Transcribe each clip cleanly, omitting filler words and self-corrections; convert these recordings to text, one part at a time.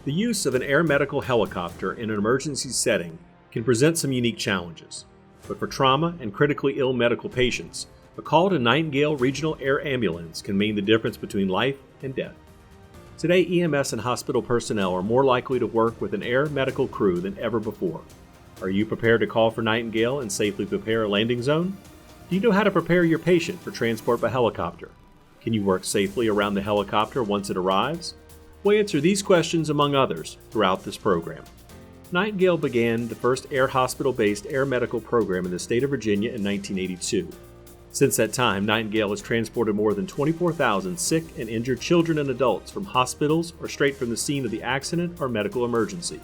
The use of an air medical helicopter in an emergency setting can present some unique challenges, but for trauma and critically ill medical patients, a call to Nightingale Regional Air Ambulance can mean the difference between life and death. Today, EMS and hospital personnel are more likely to work with an air medical crew than ever before. Are you prepared to call for Nightingale and safely prepare a landing zone? Do you know how to prepare your patient for transport by helicopter? Can you work safely around the helicopter once it arrives? We'll answer these questions, among others, throughout this program. Nightingale began the first air hospital-based air medical program in the state of Virginia in 1982. Since that time, Nightingale has transported more than 24,000 sick and injured children and adults from hospitals or straight from the scene of the accident or medical emergency.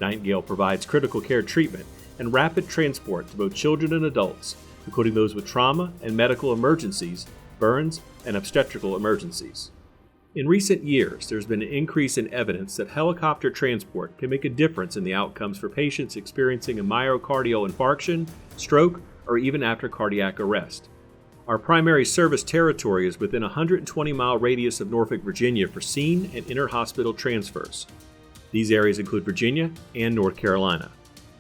Nightingale provides critical care treatment and rapid transport to both children and adults, including those with trauma and medical emergencies, burns, and obstetrical emergencies. In recent years, there's been an increase in evidence that helicopter transport can make a difference in the outcomes for patients experiencing a myocardial infarction, stroke, or even after cardiac arrest. Our primary service territory is within a 120-mile radius of Norfolk, Virginia for scene and inter-hospital transfers. These areas include Virginia and North Carolina.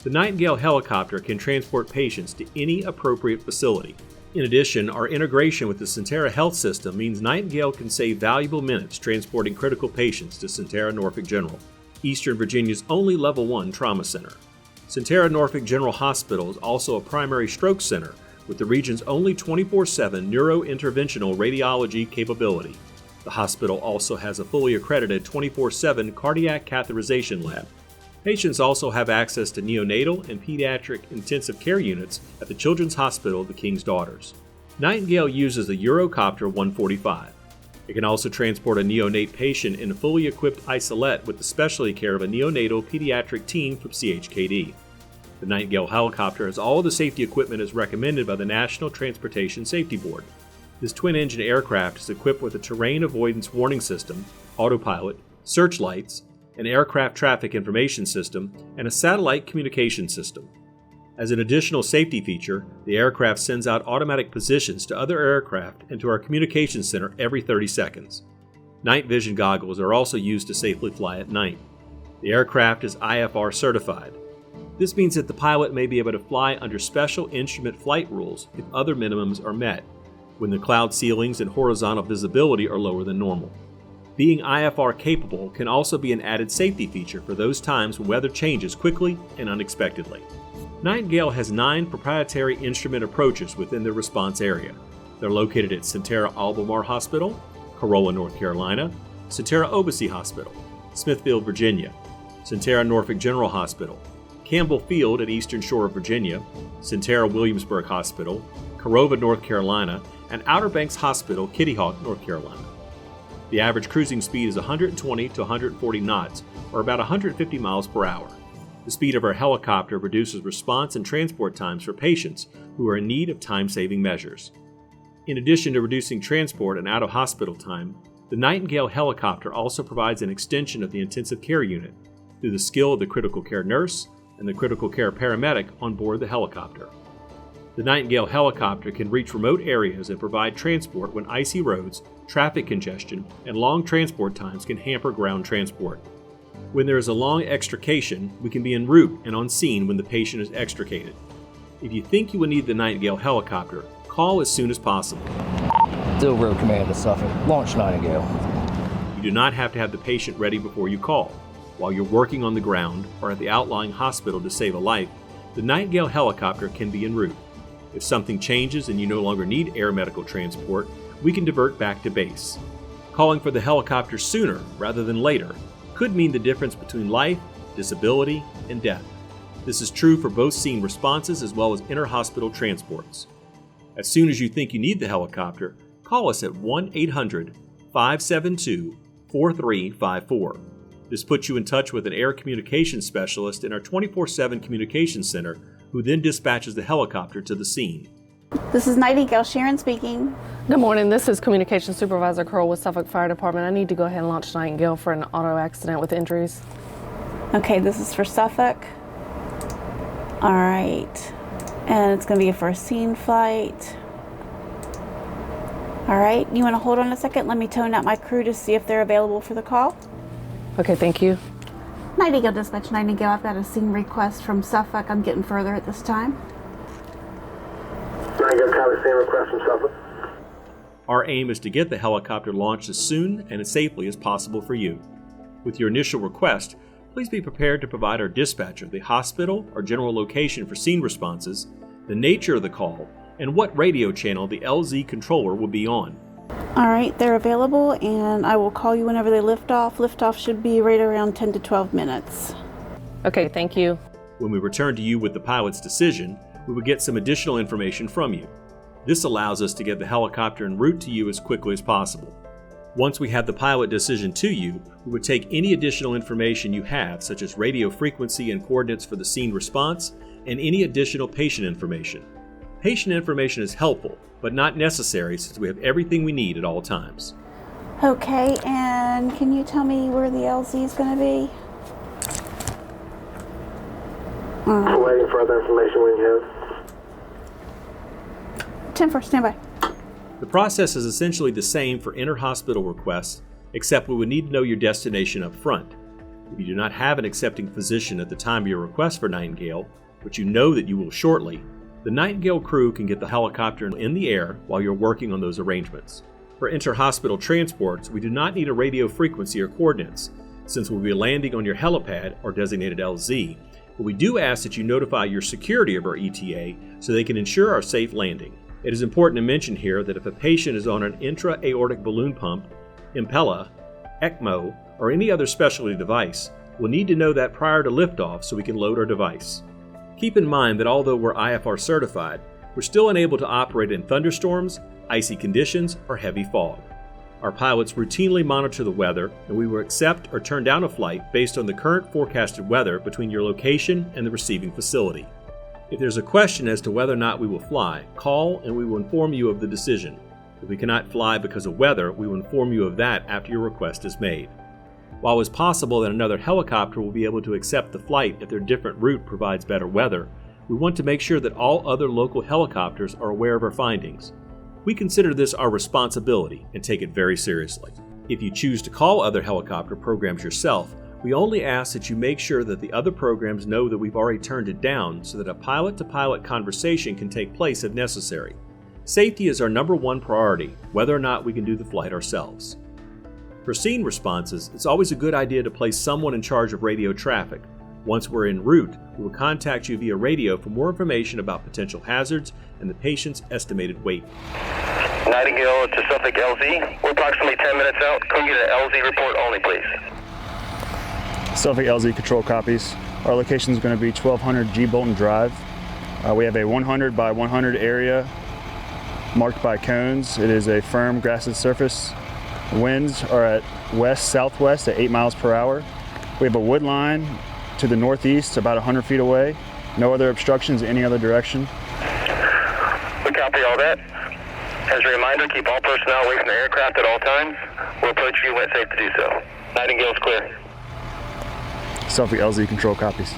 The Nightingale helicopter can transport patients to any appropriate facility. In addition, our integration with the Sentara Health System means Nightingale can save valuable minutes transporting critical patients to Sentara Norfolk General, Eastern Virginia's only Level 1 trauma center. Sentara Norfolk General Hospital is also a primary stroke center with the region's only 24/7 neurointerventional radiology capability. The hospital also has a fully accredited 24/7 cardiac catheterization lab. Patients also have access to neonatal and pediatric intensive care units at the Children's Hospital of the King's Daughters. Nightingale uses the Eurocopter 145. It can also transport a neonate patient in a fully equipped isolette with the specialty care of a neonatal pediatric team from CHKD. The Nightingale helicopter has all of the safety equipment as recommended by the National Transportation Safety Board. This twin-engine aircraft is equipped with a terrain avoidance warning system, autopilot, searchlights, an aircraft traffic information system, and a satellite communication system. As an additional safety feature, the aircraft sends out automatic positions to other aircraft and to our communication center every 30 seconds. Night vision goggles are also used to safely fly at night. The aircraft is IFR certified. This means that the pilot may be able to fly under special instrument flight rules if other minimums are met, when the cloud ceilings and horizontal visibility are lower than normal. Being IFR capable can also be an added safety feature for those times when weather changes quickly and unexpectedly. Nightingale has 9 proprietary instrument approaches within their response area. They're located at Sentara Albemarle Hospital, Corolla, North Carolina, Sentara Obici Hospital, Smithfield, Virginia, Sentara Norfolk General Hospital, Campbell Field at Eastern Shore of Virginia, Sentara Williamsburg Hospital, Corova, North Carolina, and Outer Banks Hospital, Kitty Hawk, North Carolina. The average cruising speed is 120 to 140 knots, or about 150 miles per hour. The speed of our helicopter reduces response and transport times for patients who are in need of time-saving measures. In addition to reducing transport and out-of-hospital time, the Nightingale helicopter also provides an extension of the intensive care unit through the skill of the critical care nurse and the critical care paramedic on board the helicopter. The Nightingale helicopter can reach remote areas and provide transport when icy roads, traffic congestion, and long transport times can hamper ground transport. When there is a long extrication, we can be en route and on scene when the patient is extricated. If you think you will need the Nightingale helicopter, call as soon as possible. Still Road Command to Suffolk. Launch Nightingale. You do not have to have the patient ready before you call. While you're working on the ground or at the outlying hospital to save a life, the Nightingale helicopter can be en route. If something changes and you no longer need air medical transport, we can divert back to base. Calling for the helicopter sooner rather than later could mean the difference between life, disability, and death. This is true for both scene responses as well as inter-hospital transports. As soon as you think you need the helicopter, call us at 1-800-572-4354. This puts you in touch with an air communications specialist in our 24/7 communications center, who then dispatches the helicopter to the scene. This is Nightingale. Sharon speaking. Good morning. This is Communications Supervisor Curl with Suffolk Fire Department. I need to go ahead and launch Nightingale for an auto accident with injuries. Okay, this is for Suffolk. All right. And it's going to be a first scene flight. All right. You want to hold on a second? Let me tone out my crew to see if they're available for the call. Okay, thank you. Nightingale Dispatch, Nightingale. I've got a scene request from Suffolk. I'm getting further at this time. Nightingale, copy scene request from Suffolk. Our aim is to get the helicopter launched as soon and as safely as possible for you. With your initial request, please be prepared to provide our dispatcher the hospital or general location for scene responses, the nature of the call, and what radio channel the LZ controller will be on. All right, they're available, and I will call you whenever they lift off. Liftoff should be right around 10 to 12 minutes. Okay, thank you. When we return to you with the pilot's decision, we will get some additional information from you. This allows us to get the helicopter en route to you as quickly as possible. Once we have the pilot decision to you, we would take any additional information you have, such as radio frequency and coordinates for the scene response, and any additional patient information. Patient information is helpful, but not necessary since we have everything we need at all times. Okay, and can you tell me where the LZ is going to be? I'm waiting for other information when you have. 10-4, standby. The process is essentially the same for inter-hospital requests, except we would need to know your destination up front. If you do not have an accepting physician at the time of your request for Nightingale, but you know that you will shortly, the Nightingale crew can get the helicopter in the air while you're working on those arrangements. For inter-hospital transports, we do not need a radio frequency or coordinates, since we'll be landing on your helipad or designated LZ, but we do ask that you notify your security of our ETA so they can ensure our safe landing. It is important to mention here that if a patient is on an intra-aortic balloon pump, Impella, ECMO, or any other specialty device, we'll need to know that prior to liftoff so we can load our device. Keep in mind that although we're IFR certified, we're still unable to operate in thunderstorms, icy conditions, or heavy fog. Our pilots routinely monitor the weather, and we will accept or turn down a flight based on the current forecasted weather between your location and the receiving facility. If there's a question as to whether or not we will fly, call and we will inform you of the decision. If we cannot fly because of weather, we will inform you of that after your request is made. While it's possible that another helicopter will be able to accept the flight if their different route provides better weather, we want to make sure that all other local helicopters are aware of our findings. We consider this our responsibility and take it very seriously. If you choose to call other helicopter programs yourself, we only ask that you make sure that the other programs know that we've already turned it down so that a pilot-to-pilot conversation can take place if necessary. Safety is our number one priority, whether or not we can do the flight ourselves. For scene responses, it's always a good idea to place someone in charge of radio traffic. Once we're en route, we will contact you via radio for more information about potential hazards and the patient's estimated weight. Nightingale to Suffolk LZ. We're approximately 10 minutes out. Come get an LZ report only, please. Suffolk LZ control copies. Our location is going to be 1200 G. Bolton Drive. We have a 100 by 100 area marked by cones. It is a firm grassy surface. Winds are at west-southwest at 8 miles per hour. We have a wood line to the northeast about 100 feet away. No other obstructions in any other direction. We copy all that. As a reminder, keep all personnel away from the aircraft at all times. We'll approach you when it's safe to do so. Nightingale's clear. Suffolk LZ control copies.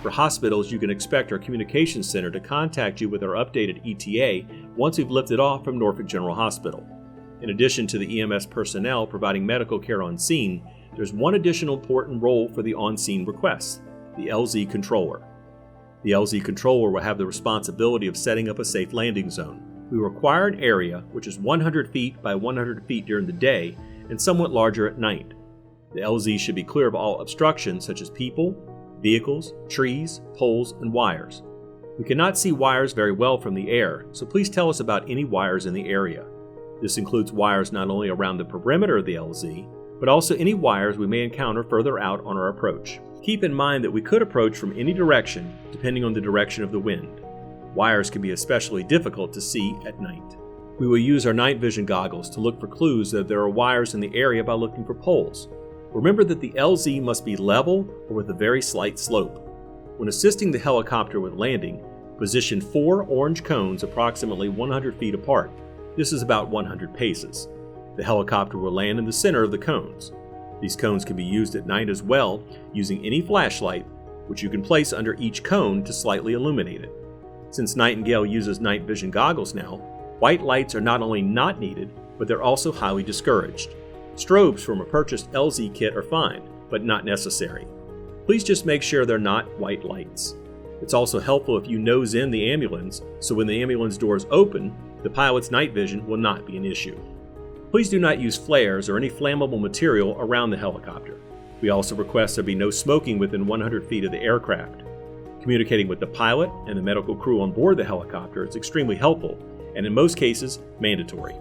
For hospitals, you can expect our communications center to contact you with our updated ETA once we've lifted off from Norfolk General Hospital. In addition to the EMS personnel providing medical care on scene, there's one additional important role for the on-scene requests, the LZ controller. The LZ controller will have the responsibility of setting up a safe landing zone. We require an area which is 100 feet by 100 feet during the day and somewhat larger at night. The LZ should be clear of all obstructions such as people, vehicles, trees, poles, and wires. We cannot see wires very well from the air, so please tell us about any wires in the area. This includes wires not only around the perimeter of the LZ, but also any wires we may encounter further out on our approach. Keep in mind that we could approach from any direction depending on the direction of the wind. Wires can be especially difficult to see at night. We will use our night vision goggles to look for clues that there are wires in the area by looking for poles. Remember that the LZ must be level or with a very slight slope. When assisting the helicopter with landing, position 4 orange cones approximately 100 feet apart. This is about 100 paces. The helicopter will land in the center of the cones. These cones can be used at night as well, using any flashlight, which you can place under each cone to slightly illuminate it. Since Nightingale uses night vision goggles now, white lights are not only not needed, but they're also highly discouraged. Strobes from a purchased LZ kit are fine, but not necessary. Please just make sure they're not white lights. It's also helpful if you nose in the ambulance, so when the ambulance doors open, the pilot's night vision will not be an issue. Please do not use flares or any flammable material around the helicopter. We also request there be no smoking within 100 feet of the aircraft. Communicating with the pilot and the medical crew on board the helicopter is extremely helpful, and in most cases, mandatory.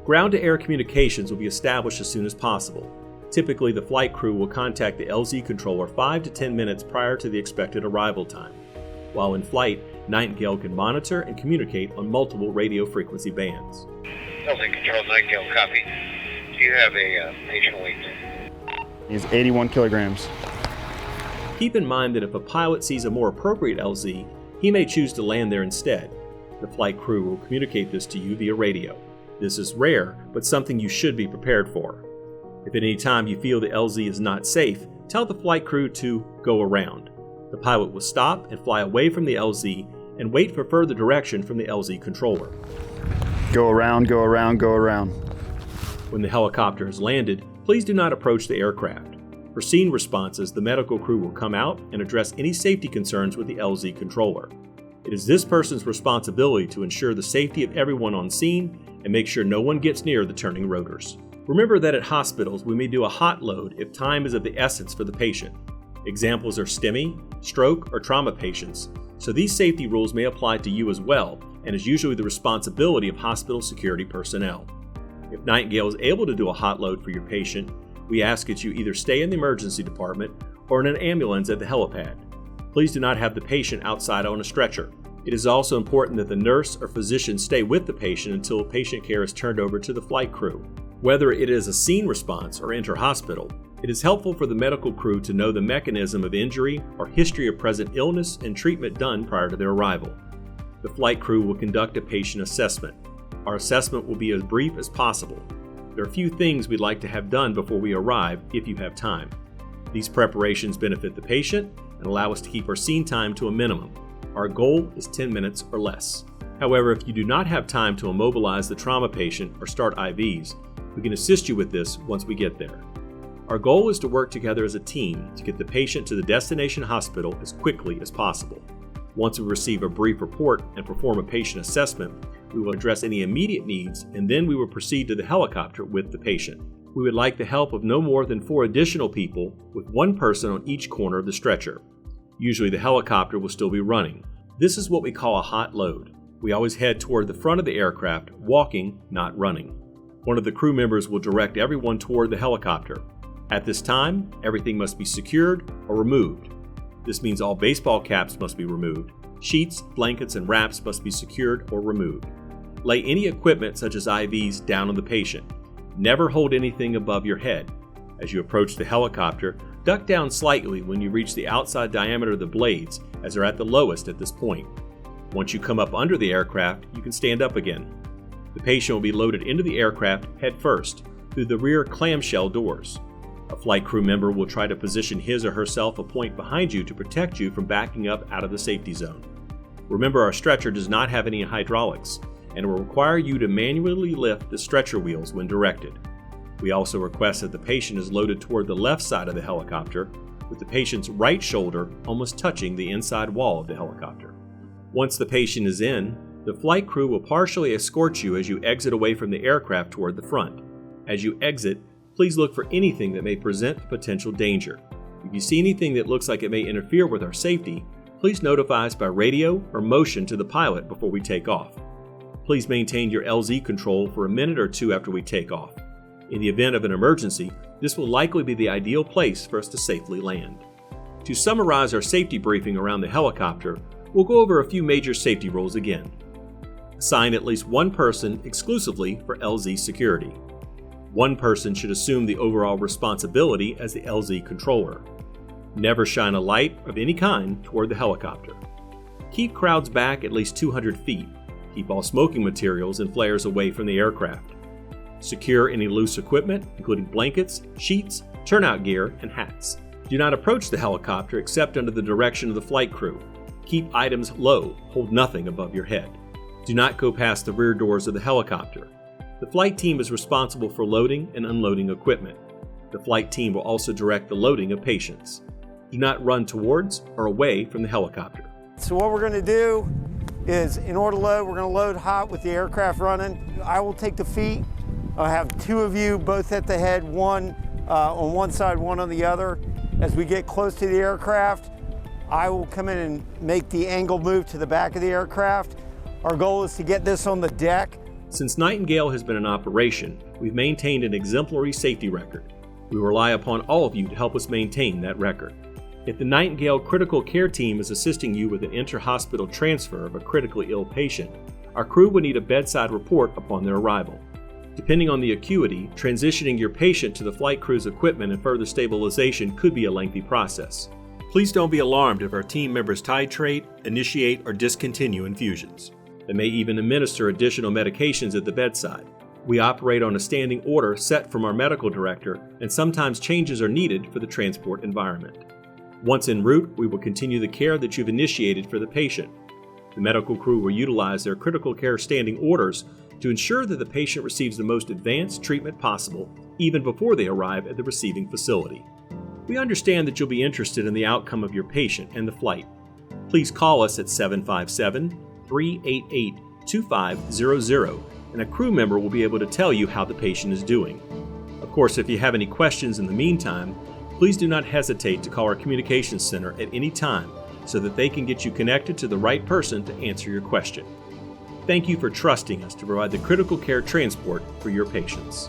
Ground-to-air communications will be established as soon as possible. Typically, the flight crew will contact the LZ controller 5 to 10 minutes prior to the expected arrival time. While in flight, Nightingale can monitor and communicate on multiple radio frequency bands. LZ Control, Nightingale, copy. Do you have a patient weight? He's 81 kilograms. Keep in mind that if a pilot sees a more appropriate LZ, he may choose to land there instead. The flight crew will communicate this to you via radio. This is rare, but something you should be prepared for. If at any time you feel the LZ is not safe, tell the flight crew to go around. The pilot will stop and fly away from the LZ and wait for further direction from the LZ controller. Go around, go around, go around. When the helicopter is landed, please do not approach the aircraft. For scene responses, the medical crew will come out and address any safety concerns with the LZ controller. It is this person's responsibility to ensure the safety of everyone on scene and make sure no one gets near the turning rotors. Remember that at hospitals, we may do a hot load if time is of the essence for the patient. Examples are STEMI, stroke, or trauma patients, so these safety rules may apply to you as well, and is usually the responsibility of hospital security personnel. If Nightingale is able to do a hot load for your patient, we ask that you either stay in the emergency department or in an ambulance at the helipad. Please do not have the patient outside on a stretcher. It is also important that the nurse or physician stay with the patient until patient care is turned over to the flight crew. Whether it is a scene response or inter-hospital, it is helpful for the medical crew to know the mechanism of injury or history of present illness and treatment done prior to their arrival. The flight crew will conduct a patient assessment. Our assessment will be as brief as possible. There are a few things we'd like to have done before we arrive if you have time. These preparations benefit the patient and allow us to keep our scene time to a minimum. Our goal is 10 minutes or less. However, if you do not have time to immobilize the trauma patient or start IVs, we can assist you with this once we get there. Our goal is to work together as a team to get the patient to the destination hospital as quickly as possible. Once we receive a brief report and perform a patient assessment, we will address any immediate needs, and then we will proceed to the helicopter with the patient. We would like the help of no more than 4 additional people, with 1 person on each corner of the stretcher. Usually the helicopter will still be running. This is what we call a hot load. We always head toward the front of the aircraft, walking, not running. One of the crew members will direct everyone toward the helicopter. At this time, everything must be secured or removed. This means all baseball caps must be removed. Sheets, blankets, and wraps must be secured or removed. Lay any equipment such as IVs down on the patient. Never hold anything above your head. As you approach the helicopter, duck down slightly when you reach the outside diameter of the blades, as they're at the lowest at this point. Once you come up under the aircraft, you can stand up again. The patient will be loaded into the aircraft head first, through the rear clamshell doors. A flight crew member will try to position his or herself a point behind you to protect you from backing up out of the safety zone. Remember, our stretcher does not have any hydraulics, and will require you to manually lift the stretcher wheels when directed. We also request that the patient is loaded toward the left side of the helicopter, with the patient's right shoulder almost touching the inside wall of the helicopter. Once the patient is in, the flight crew will partially escort you as you exit away from the aircraft toward the front. As you exit, please look for anything that may present potential danger. If you see anything that looks like it may interfere with our safety, please notify us by radio or motion to the pilot before we take off. Please maintain your LZ control for a minute or 2 after we take off. In the event of an emergency, this will likely be the ideal place for us to safely land. To summarize our safety briefing around the helicopter, we'll go over a few major safety rules again. Assign at least 1 person exclusively for LZ security. 1 person should assume the overall responsibility as the LZ controller. Never shine a light of any kind toward the helicopter. Keep crowds back at least 200 feet. Keep all smoking materials and flares away from the aircraft. Secure any loose equipment, including blankets, sheets, turnout gear, and hats. Do not approach the helicopter except under the direction of the flight crew. Keep items low, hold nothing above your head. Do not go past the rear doors of the helicopter. The flight team is responsible for loading and unloading equipment. The flight team will also direct the loading of patients. Do not run towards or away from the helicopter. So what we're going to do is, in order to load, we're going to load hot with the aircraft running. I will take the feet. I'll have two of you both at the head, one on one side, one on the other. As we get close to the aircraft, I will come in and make the angle move to the back of the aircraft. Our goal is to get this on the deck. Since Nightingale has been in operation, we've maintained an exemplary safety record. We rely upon all of you to help us maintain that record. If the Nightingale Critical Care Team is assisting you with an inter-hospital transfer of a critically ill patient, our crew would need a bedside report upon their arrival. Depending on the acuity, transitioning your patient to the flight crew's equipment and further stabilization could be a lengthy process. Please don't be alarmed if our team members titrate, initiate, or discontinue infusions. They may even administer additional medications at the bedside. We operate on a standing order set from our medical director, and sometimes changes are needed for the transport environment. Once en route, we will continue the care that you've initiated for the patient. The medical crew will utilize their critical care standing orders to ensure that the patient receives the most advanced treatment possible, even before they arrive at the receiving facility. We understand that you'll be interested in the outcome of your patient and the flight. Please call us at 757-388-2500, and a crew member will be able to tell you how the patient is doing. Of course, if you have any questions in the meantime, please do not hesitate to call our communications center at any time so that they can get you connected to the right person to answer your question. Thank you for trusting us to provide the critical care transport for your patients.